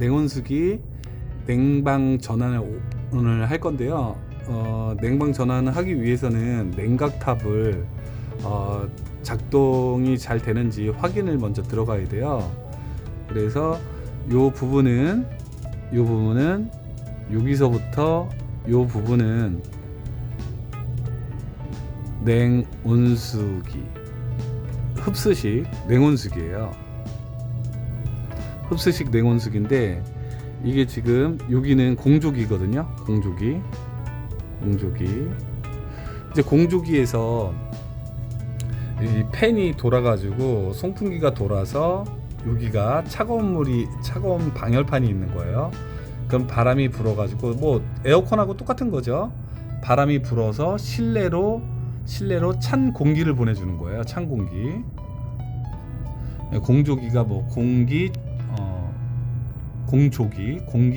냉온수기 냉방 전환을 할 건데요. 냉방 전환을 하기 위해서는 냉각탑을 작동이 잘 되는지 확인을 먼저 들어가야 돼요. 그래서 요 부분은 여기서부터 요 부분은 냉온수기, 흡수식 냉온수기예요. 흡수식 냉온수기인데 이게 지금 여기는 공조기거든요. 공조기. 이제 공조기에서 이 팬이 돌아가지고 송풍기가 돌아서 여기가 차가운 방열판이 있는 거예요. 그럼 바람이 불어가지고 뭐 에어컨하고 똑같은 거죠. 바람이 불어서 실내로 찬 공기를 보내주는 거예요. 찬 공기. 공조기가 뭐 공기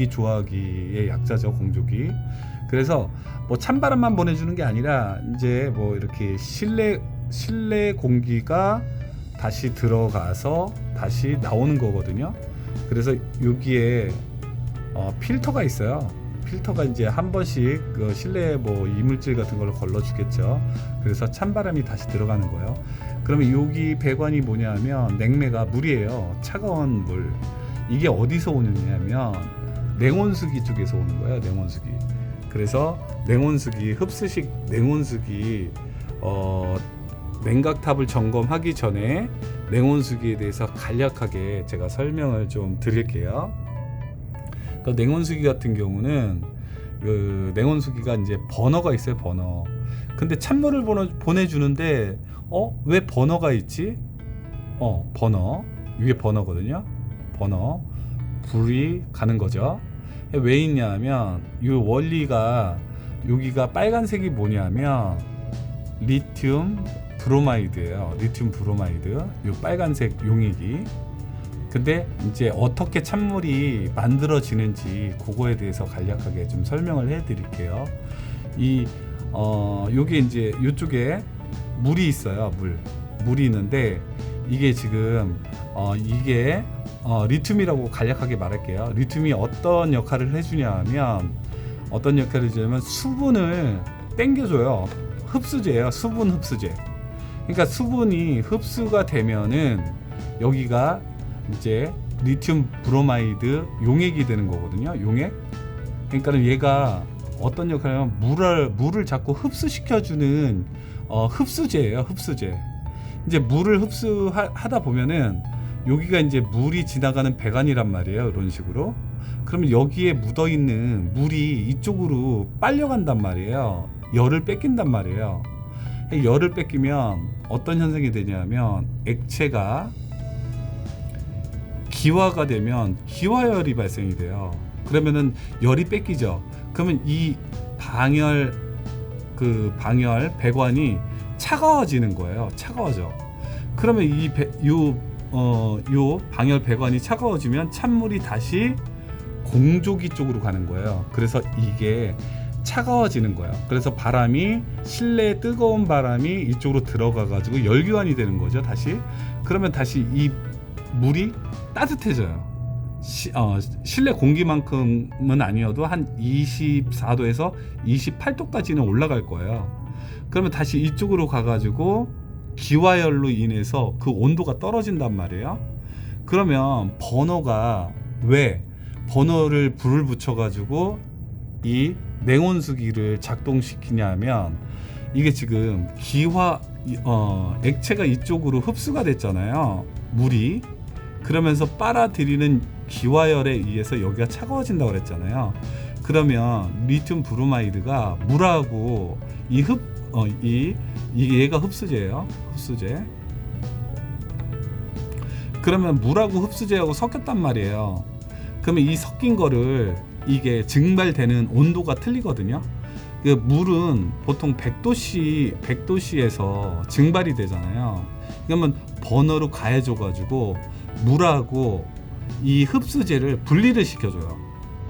조화기의 약자죠. 공조기. 그래서 뭐 찬바람만 보내주는 게 아니라 이제 뭐 이렇게 실내 공기가 다시 들어가서 다시 나오는 거거든요. 그래서 여기에 필터가 있어요. 필터가 이제 한 번씩 그 실내에 뭐 이물질 같은 걸 걸러주겠죠. 그래서 찬바람이 다시 들어가는 거예요. 그러면 여기 배관이 뭐냐면 냉매가 물이에요. 차가운 물. 이게 어디서 오느냐면 냉온수기 쪽에서 오는 거예요. 냉온수기. 그래서 냉온수기, 흡수식 냉온수기 냉각탑을 점검하기 전에 냉온수기에 대해서 간략하게 제가 설명을 좀 드릴게요. 그 냉온수기 같은 경우는 그 냉온수기가 이제 버너가 있어요. 버너. 근데 찬물을 보내주는데 왜 버너가 있지? 버너 위에 버너거든요. 버너 불이 가는 거죠. 왜 있냐면 이 원리가 여기가 빨간색이 뭐냐면 리튬 브로마이드예요. 리튬 브로마이드. 이 빨간색 용액이. 근데 이제 어떻게 찬물이 만들어지는지 그거에 대해서 간략하게 좀 설명을 해 드릴게요. 요게 이제 이쪽에 물이 있어요. 물이 있는데 이게 지금 이게 리튬이라고 간략하게 말할게요. 리튬이 어떤 역할을 해주냐면 수분을 땡겨줘요. 흡수제예요. 수분 흡수제. 그러니까 수분이 흡수가 되면은 여기가 이제 리튬 브로마이드 용액이 되는 거거든요. 용액. 그러니까 얘가 어떤 역할을 하면 물을 자꾸 흡수시켜주는 흡수제예요. 흡수제. 이제 물을 흡수하다 보면은 여기가 이제 물이 지나가는 배관이란 말이에요. 이런 식으로. 그러면 여기에 묻어 있는 물이 이쪽으로 빨려간단 말이에요. 열을 뺏긴단 말이에요. 열을 뺏기면 어떤 현상이 되냐면 액체가 기화가 되면 기화열이 발생이 돼요. 그러면은 열이 뺏기죠. 그러면 이 방열 배관이 차가워지는 거예요. 차가워져. 그러면 요 방열 배관이 차가워지면 찬물이 다시 공조기 쪽으로 가는 거예요. 그래서 이게 차가워지는 거예요. 그래서 실내에 뜨거운 바람이 이쪽으로 들어가 가지고 열교환이 되는 거죠. 다시. 그러면 다시 이 물이 따뜻해져요. 실내 공기만큼은 아니어도 한 24도에서 28도까지는 올라갈 거예요. 그러면 다시 이쪽으로 가가지고 기화열로 인해서 그 온도가 떨어진단 말이에요. 그러면 버너를 불을 붙여가지고 이 냉온수기를 작동시키냐면 이게 지금 액체가 이쪽으로 흡수가 됐잖아요. 물이. 그러면서 빨아들이는 기화열에 의해서 여기가 차가워진다고 그랬잖아요. 그러면 리튬 브로마이드가 물하고 얘가 흡수제예요. 흡수제. 그러면 물하고 흡수제하고 섞였단 말이에요. 그러면 이 섞인 거를 이게 증발되는 온도가 틀리거든요. 그 물은 보통 100도씨에서 증발이 되잖아요. 그러면 버너로 가해져 가지고 물하고 이 흡수제를 분리를 시켜줘요.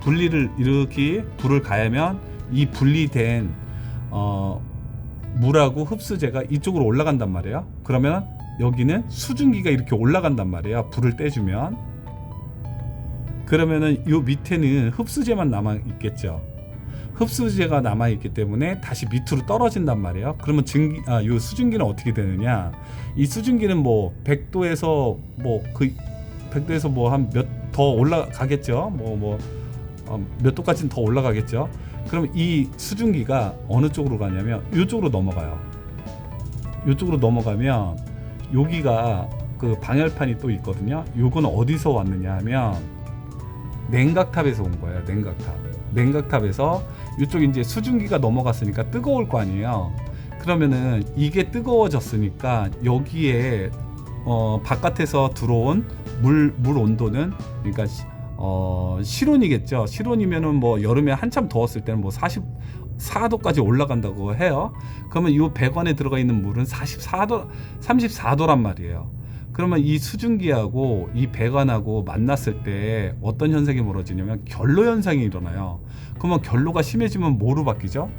분리를 이렇게 불을 가하면 이 분리된 물하고 흡수제가 이쪽으로 올라간단 말이에요. 그러면 여기는 수증기가 이렇게 올라간단 말이에요. 불을 떼주면. 그러면은 요 밑에는 흡수제만 남아 있겠죠. 흡수제가 남아 있기 때문에 다시 밑으로 떨어진단 말이에요. 그러면 요 수증기는 어떻게 되느냐? 이 수증기는 뭐 100도에서 뭐 그 100도에서 뭐 한 몇 더 올라가겠죠. 몇 도까지는 더 올라가겠죠. 그럼 이 수증기가 어느 쪽으로 가냐면 이쪽으로 넘어가요. 이쪽으로 넘어가면 여기가 그 방열판이 또 있거든요. 요건 어디서 왔느냐 하면 냉각탑에서 온 거예요. 냉각탑에서 이쪽에 이제 수증기가 넘어갔으니까 뜨거울 거 아니에요. 그러면은 이게 뜨거워졌으니까 여기에 바깥에서 들어온 물 온도는 그러니까 실온이겠죠. 실온이면은 뭐 여름에 한참 더웠을 때는 뭐 44도까지 올라간다고 해요. 그러면 이 배관에 들어가 있는 물은 34도란 말이에요. 그러면 이 수증기하고 이 배관하고 만났을 때 어떤 현상이 벌어지냐면 결로 현상이 일어나요. 그러면 결로가 심해지면 뭐로 바뀌죠?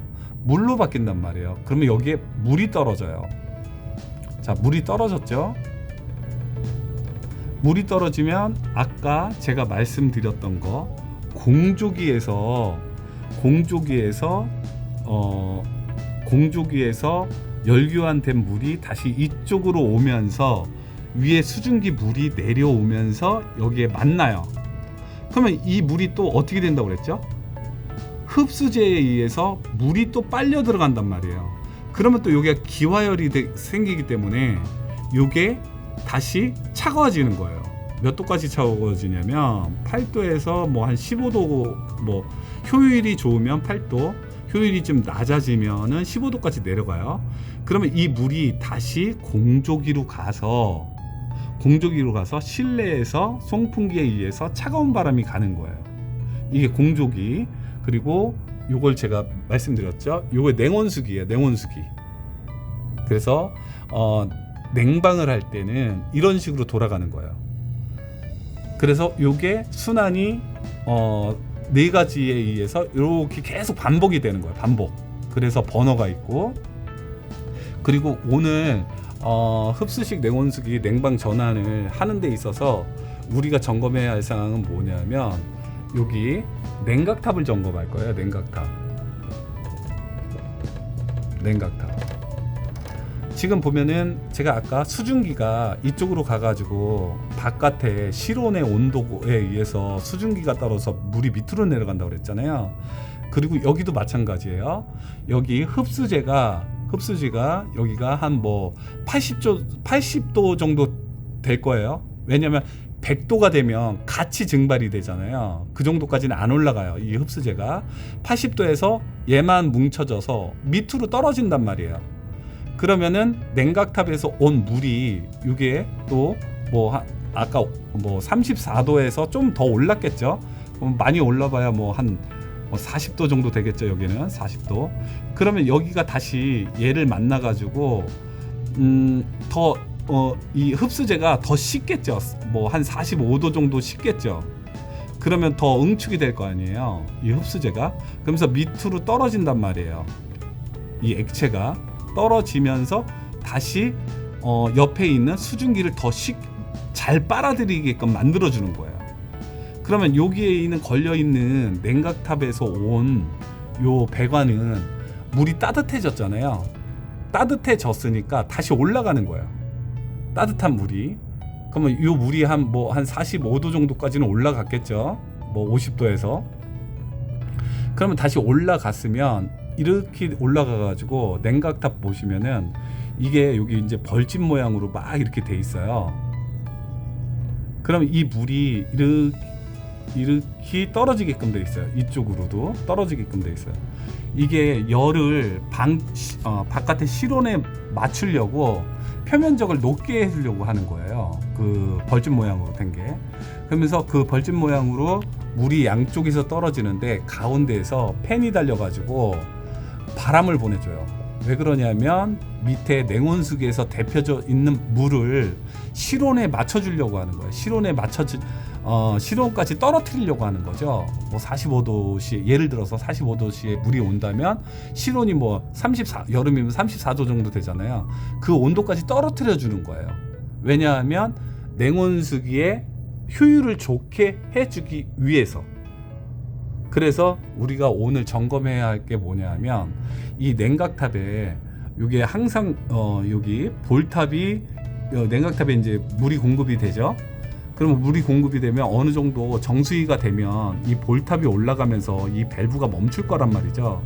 물로 바뀐단 말이에요. 그러면 여기에 물이 떨어져요. 자, 물이 떨어졌죠? 물이 떨어지면 아까 제가 말씀드렸던 거 공조기에서 열교환된 물이 다시 이쪽으로 오면서 위에 수증기 물이 내려오면서 여기에 만나요. 그러면 이 물이 또 어떻게 된다고 그랬죠? 흡수제에 의해서 물이 또 빨려 들어간단 말이에요. 그러면 또 여기가 기화열이 생기기 때문에 이게 다시 차가워지는 거예요. 몇 도까지 차가워지냐면 8도에서 뭐 한 15도, 뭐 효율이 좋으면 8도, 효율이 좀 낮아지면은 15도까지 내려가요. 그러면 이 물이 다시 공조기로 가서 실내에서 송풍기에 의해서 차가운 바람이 가는 거예요. 이게 공조기. 그리고 요걸 제가 말씀드렸죠. 요게 냉온수기예요. 냉온수기. 그래서 냉방을 할 때는 이런 식으로 돌아가는 거예요. 그래서 요게 순환이 네 가지에 의해서 이렇게 계속 반복이 되는 거예요. 반복. 그래서 버너가 있고, 그리고 오늘 흡수식 냉온수기 냉방 전환을 하는 데 있어서 우리가 점검해야 할 사항은 뭐냐면 여기 냉각탑을 점검할 거예요. 냉각탑. 지금 보면은 제가 아까 수증기가 이쪽으로 가가지고 바깥에 실온의 온도에 의해서 수증기가 떨어져 물이 밑으로 내려간다고 그랬잖아요. 그리고 여기도 마찬가지예요. 여기 흡수제가 여기가 한 뭐 80도 정도 될 거예요. 왜냐면 100도가 되면 같이 증발이 되잖아요. 그 정도까지는 안 올라가요. 이 흡수제가 80도에서 얘만 뭉쳐져서 밑으로 떨어진단 말이에요. 그러면은 냉각탑에서 온 물이 이게 또 뭐 아까 뭐 34도에서 좀 더 올랐겠죠. 많이 올라봐야 뭐 한 40도 정도 되겠죠. 여기는 40도. 그러면 여기가 다시 얘를 만나가지고 이 흡수제가 더 식겠죠. 뭐 한 45도 정도 식겠죠. 그러면 더 응축이 될 거 아니에요. 이 흡수제가. 그러면서 밑으로 떨어진단 말이에요. 이 액체가 떨어지면서 다시 옆에 있는 수증기를 더 잘 빨아들이게끔 만들어주는 거예요. 그러면 여기에 있는 걸려있는 냉각탑에서 온 요 배관은 물이 따뜻해졌잖아요. 따뜻해졌으니까 다시 올라가는 거예요. 따뜻한 물이. 그러면 요 물이 한 45도 정도까지는 올라갔겠죠. 뭐 50도에서. 그러면 다시 올라갔으면 이렇게 올라가가지고 냉각탑 보시면은 이게 여기 이제 벌집 모양으로 막 이렇게 돼 있어요. 그럼 이 물이 이렇게 떨어지게끔 돼 있어요. 이쪽으로도 떨어지게끔 돼 있어요. 이게 열을 바깥의 실온에 맞추려고 표면적을 높게 해주려고 하는 거예요. 그 벌집 모양으로 된 게. 그러면서 그 벌집 모양으로 물이 양쪽에서 떨어지는데 가운데에서 팬이 달려가지고 바람을 보내줘요. 왜 그러냐면 밑에 냉온수기에서 데펴져 있는 물을 실온에 맞춰주려고 하는 거예요. 실온까지 떨어뜨리려고 하는 거죠. 뭐 45도씨, 예를 들어서 45도씨에 물이 온다면 실온이 뭐 여름이면 34도 정도 되잖아요. 그 온도까지 떨어뜨려 주는 거예요. 왜냐하면 냉온수기에 효율을 좋게 해주기 위해서. 그래서 우리가 오늘 점검해야 할 게 뭐냐면 이 냉각탑에 이게 항상 여기 볼탑이 냉각탑에 이제 물이 공급이 되죠. 그러면 물이 공급이 되면 어느 정도 정수위가 되면 이 볼탑이 올라가면서 이 밸브가 멈출 거란 말이죠.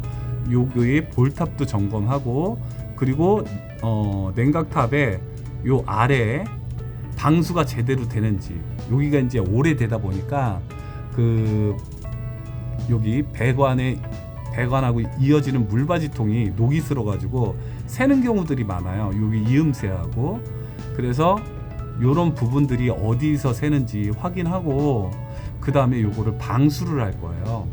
여기 볼탑도 점검하고, 그리고 냉각탑에 요 아래에 방수가 제대로 되는지, 여기가 이제 오래되다 보니까 그 여기 배관하고 이어지는 물바지통이 녹이 슬어 가지고 새는 경우들이 많아요. 여기 이음새하고. 그래서 요런 부분들이 어디서 새는지 확인하고 그 다음에 요거를 방수를 할 거예요.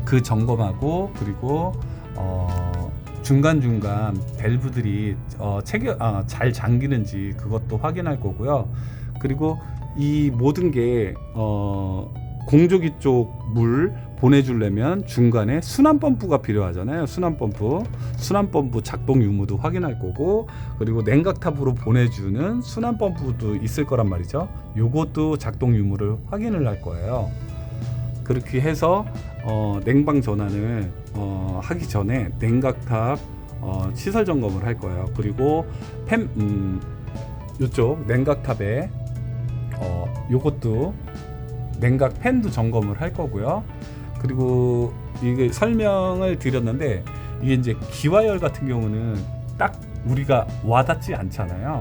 그 점검하고, 그리고 중간중간 밸브들이 잘 잠기는지 그것도 확인할 거고요. 그리고 이 모든 게 공조기 쪽 물 보내주려면 중간에 순환 펌프가 필요하잖아요. 순환 펌프 작동 유무도 확인할 거고, 그리고 냉각탑으로 보내주는 순환 펌프도 있을 거란 말이죠. 요것도 작동 유무를 확인을 할 거예요. 그렇게 해서 냉방 전환을 하기 전에 냉각탑 시설 점검을 할 거예요. 그리고 이쪽 냉각탑에 요것도 냉각 팬도 점검을 할 거고요. 그리고 이게 설명을 드렸는데, 이게 이제 기와열 같은 경우는 딱 우리가 와닿지 않잖아요.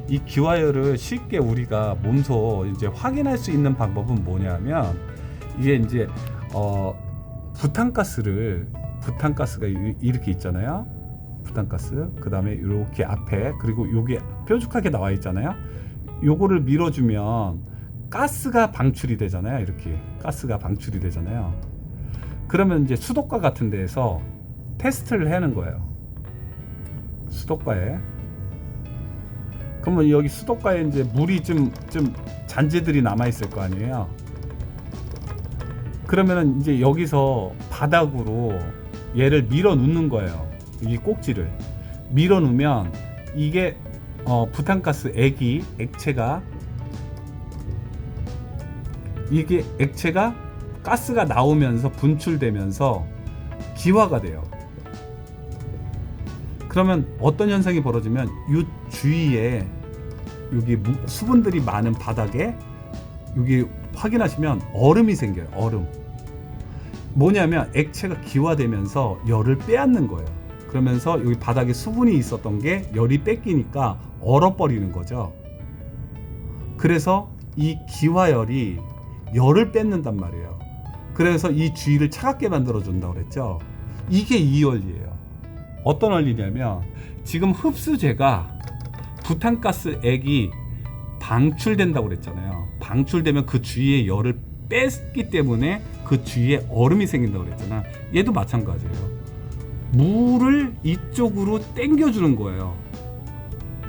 이 기와열을 쉽게 우리가 몸소 이제 확인할 수 있는 방법은 뭐냐면, 이게 이제 부탄가스가 이렇게 있잖아요. 부탄가스, 그 다음에 이렇게 앞에, 그리고 여기 뾰족하게 나와 있잖아요. 요거를 밀어주면 가스가 방출이 되잖아요. 이렇게 가스가 방출이 되잖아요. 그러면 이제 수도가 같은 데에서 테스트를 하는 거예요. 수도가에. 그러면 여기 수도가에 이제 물이 좀 잔재들이 남아 있을 거 아니에요. 그러면은 이제 여기서 바닥으로 얘를 밀어 놓는 거예요. 이 꼭지를 밀어 놓으면 이게 부탄가스 액체가 가스가 나오면서 분출되면서 기화가 돼요. 그러면 어떤 현상이 벌어지면 이 주위에 여기 수분들이 많은 바닥에 여기 확인하시면 얼음이 생겨요. 얼음. 뭐냐면 액체가 기화되면서 열을 빼앗는 거예요. 그러면서 여기 바닥에 수분이 있었던 게 열이 뺏기니까 얼어버리는 거죠. 그래서 이 기화열이 열을 뺏는단 말이에요. 그래서 이 주위를 차갑게 만들어 준다고 그랬죠. 이게 이 원리예요. 어떤 원리냐면, 지금 흡수제가 부탄가스액이 방출된다고 그랬잖아요. 방출되면 그 주위에 열을 뺐기 때문에 그 주위에 얼음이 생긴다고 그랬잖아. 얘도 마찬가지예요. 물을 이쪽으로 당겨주는 거예요.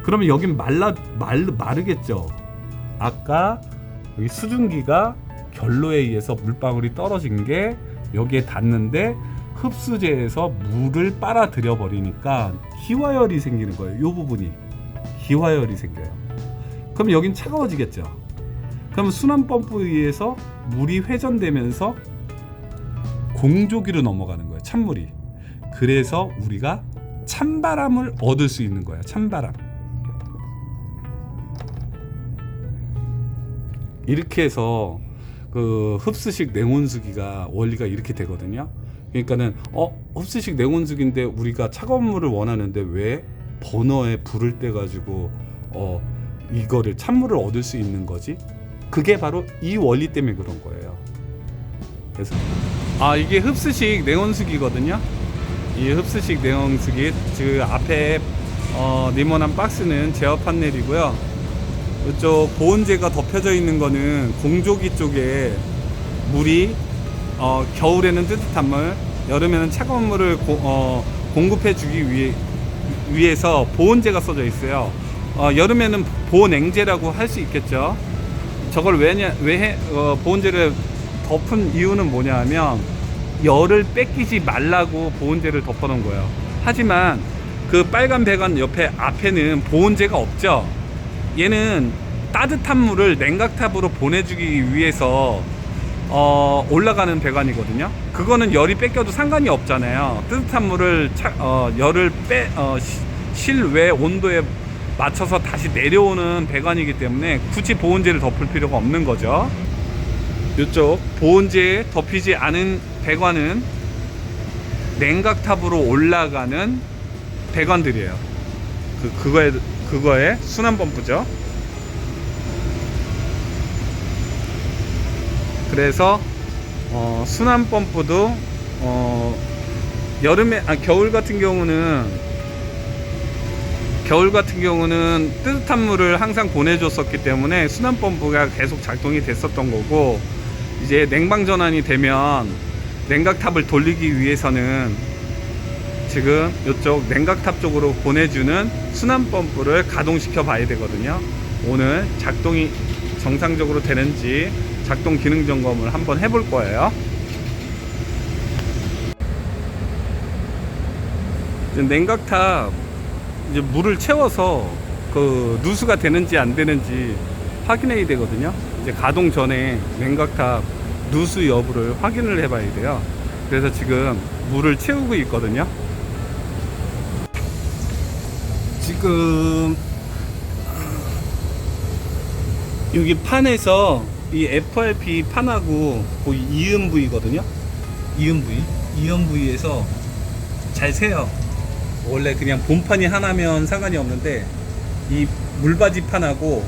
그러면 여긴 마르겠죠. 아까 여기 수증기가 결로에 의해서 물방울이 떨어진 게 여기에 닿는데 흡수제에서 물을 빨아들여 버리니까 기화열이 생기는 거예요. 이 부분이 기화열이 생겨요. 그럼 여긴 차가워지겠죠. 그럼 순환 펌프에 의해서 물이 회전되면서 공조기로 넘어가는 거예요. 찬물이. 그래서 우리가 찬바람을 얻을 수 있는 거예요. 찬바람. 이렇게 해서 그 흡수식 냉온수기가 원리가 이렇게 되거든요. 그러니까는 흡수식 냉온수기인데 우리가 차가운 물을 원하는데 왜 버너에 불을 떼 가지고 이거를 찬물을 얻을 수 있는 거지? 그게 바로 이 원리 때문에 그런 거예요. 그래서 이게 흡수식 냉온수기거든요. 이 흡수식 냉온수기, 그 앞에 네모난 박스는 제어 판넬이고요. 이쪽 보온재가 덮여져 있는 거는 공조기 쪽에 물이 겨울에는 뜨뜻한 물, 여름에는 차가운 물을 공급해 주기 위해서 보온재가 써져 있어요. 여름에는 보냉재라고 할 수 있겠죠. 저걸 왜 보온재를 덮은 이유는 뭐냐 하면 열을 뺏기지 말라고 보온재를 덮어 놓은 거예요. 하지만 그 빨간 배관 앞에는 보온재가 없죠. 얘는 따뜻한 물을 냉각탑으로 보내주기 위해서 올라가는 배관이거든요. 그거는 열이 뺏겨도 상관이 없잖아요. 따뜻한 물을 열을 실외 온도에 맞춰서 다시 내려오는 배관이기 때문에 굳이 보온재를 덮을 필요가 없는 거죠. 이쪽 보온재에 덮이지 않은 배관은 냉각탑으로 올라가는 배관들이에요. 그거의 순환 펌프죠. 그래서 순환 펌프도 겨울 같은 경우는 뜨뜻한 물을 항상 보내줬었기 때문에 순환 펌프가 계속 작동이 됐었던 거고, 이제 냉방 전환이 되면 냉각탑을 돌리기 위해서는 지금 이쪽 냉각탑 쪽으로 보내주는 순환 펌프를 가동시켜 봐야 되거든요. 오늘 작동이 정상적으로 되는지 작동 기능 점검을 한번 해볼 거예요. 이제 냉각탑 이제 물을 채워서 그 누수가 되는지 안 되는지 확인해야 되거든요. 이제 가동 전에 냉각탑 누수 여부를 확인을 해봐야 돼요. 그래서 지금 물을 채우고 있거든요. 지금 여기 판에서 이 FRP 판하고 거의 이음 부위거든요. 이음 부위에서 잘 새요. 원래 그냥 본판이 하나면 상관이 없는데 이 물받이 판하고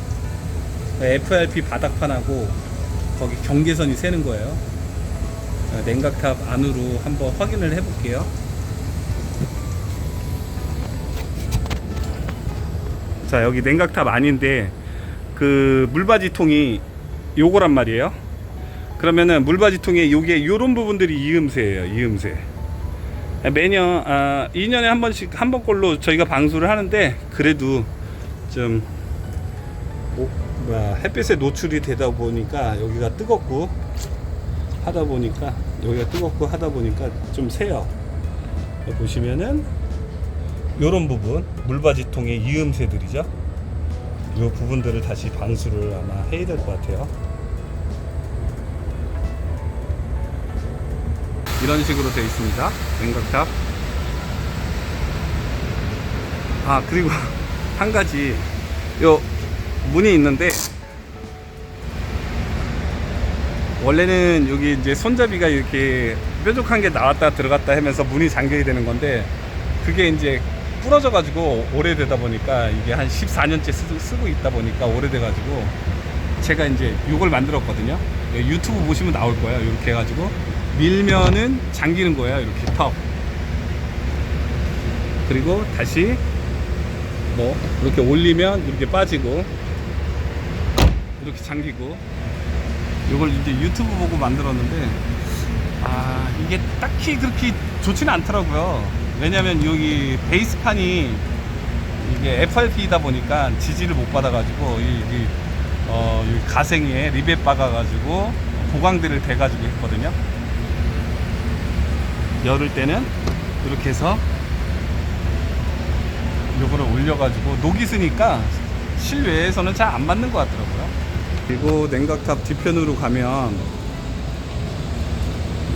FRP 바닥판하고 거기 경계선이 새는 거예요. 냉각탑 안으로 한번 확인을 해 볼게요. 자, 여기 냉각탑 안인데 그 물받이통이 요거란 말이에요. 그러면은 물받이통에 요게 요런 부분들이 이음새예요. 이음새. 매년 2년에 한 번씩 한 번꼴로 저희가 방수를 하는데, 그래도 좀 햇빛에 노출이 되다 보니까 여기가 뜨겁고 하다 보니까 좀 새요. 보시면은 요런 부분 물받이통의 이음새들이죠. 요 부분들을 다시 방수를 아마 해야 될 것 같아요. 이런 식으로 되어 있습니다. 냉각탑. 그리고 한 가지, 요 문이 있는데 원래는 여기 이제 손잡이가 이렇게 뾰족한 게 나왔다 들어갔다 하면서 문이 잠겨야 되는 건데, 그게 이제 부러져 가지고 오래되다 보니까, 이게 한 14년째 쓰고 있다 보니까 오래돼 가지고 제가 이제 이걸 만들었거든요. 유튜브 보시면 나올 거예요. 이렇게 해 가지고 밀면은 잠기는 거예요. 이렇게 턱. 그리고 다시 뭐 이렇게 올리면 이렇게 빠지고 이렇게 잠기고. 이걸 이제 유튜브 보고 만들었는데 이게 딱히 그렇게 좋지는 않더라고요. 왜냐면 여기 베이스판이 이게 FRP이다 보니까 지지를 못 받아가지고 이 가생이에 리벳 박아가지고 보강대를 대가지고 했거든요. 열을 때는 이렇게 해서 요거를 올려가지고 녹이 쓰니까 실외에서는 잘 안 맞는 것 같더라고요. 그리고 냉각탑 뒤편으로 가면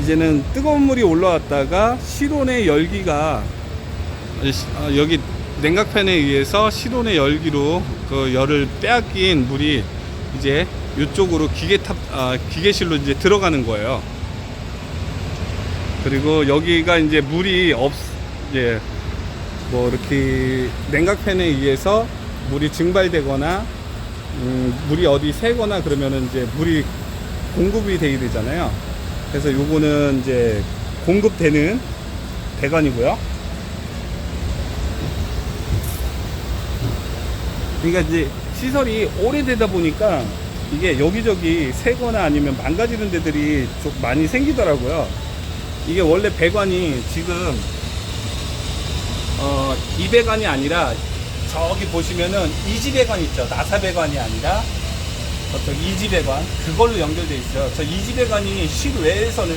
이제는 뜨거운 물이 올라왔다가 실온의 열기가 여기 냉각팬에 의해서 실온의 열기로 그 열을 빼앗긴 물이 이제 이쪽으로 기계실로 이제 들어가는 거예요. 그리고 여기가 이제 물이 이제 뭐 이렇게 냉각팬에 의해서 물이 증발되거나 물이 어디 새거나 그러면은 이제 물이 공급이 돼야 되잖아요. 그래서 요거는 이제 공급되는 배관이고요. 그러니까 이제 시설이 오래되다 보니까 이게 여기저기 새거나 아니면 망가지는 데들이 좀 많이 생기더라고요. 이게 원래 배관이 지금 이 배관이 아니라 저기 보시면은 이지 배관 있죠. 나사 배관이 아니라 저쪽 이지 배관, 그걸로 연결돼 있어요. 저 이지 배관이 실외에서는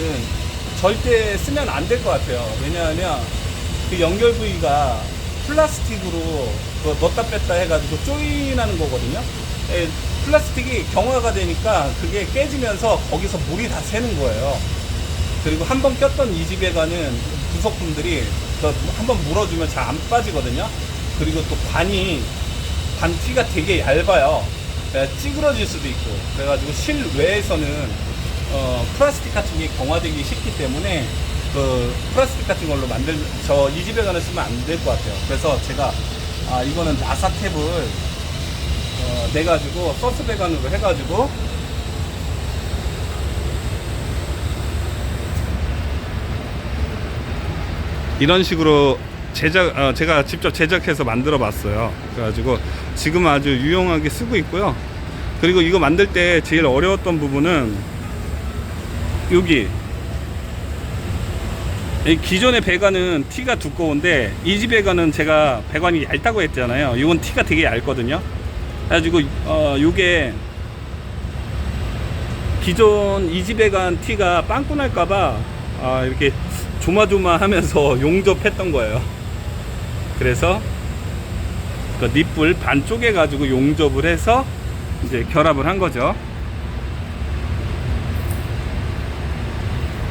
절대 쓰면 안 될 것 같아요. 왜냐하면 그 연결 부위가 플라스틱으로 넣었다 뺐다 해가지고 조인하는 거거든요. 플라스틱이 경화가 되니까 그게 깨지면서 거기서 물이 다 새는 거예요. 그리고 한번 꼈던 이 집에 가는 부속품들이 한번 물어주면 잘 안 빠지거든요. 그리고 또 반티가 되게 얇아요. 찌그러질 수도 있고. 그래가지고 실외에서는 플라스틱 같은 게 경화되기 쉽기 때문에 그 플라스틱 같은 걸로 이 집에 가는 쓰면 안 될 것 같아요. 그래서 제가 이거는 나사 탭을 내가지고 서스 배관으로 해가지고 이런 식으로 제가 직접 제작해서 만들어 봤어요. 그래가지고 지금 아주 유용하게 쓰고 있고요. 그리고 이거 만들 때 제일 어려웠던 부분은 여기 이 기존의 배관은 티가 두꺼운데 이 집 배관은 제가 배관이 얇다고 했잖아요. 이건 티가 되게 얇거든요. 그래가지고 요게 기존 이 집 배관 티가 빵꾸 날까봐 이렇게 조마조마하면서 용접했던 거예요. 그래서 그 닛불 반쪽에 가지고 용접을 해서 이제 결합을 한 거죠.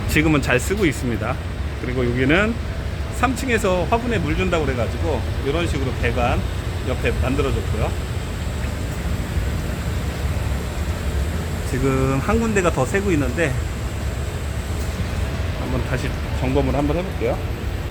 지금은 잘 쓰고 있습니다. 그리고 여기는 3층에서 화분에 물 준다고 그래가지고 이런 식으로 배관 옆에 만들어줬고요. 지금 한 군데가 더 새고 있는데 한번 다시 점검을 한번 해볼게요.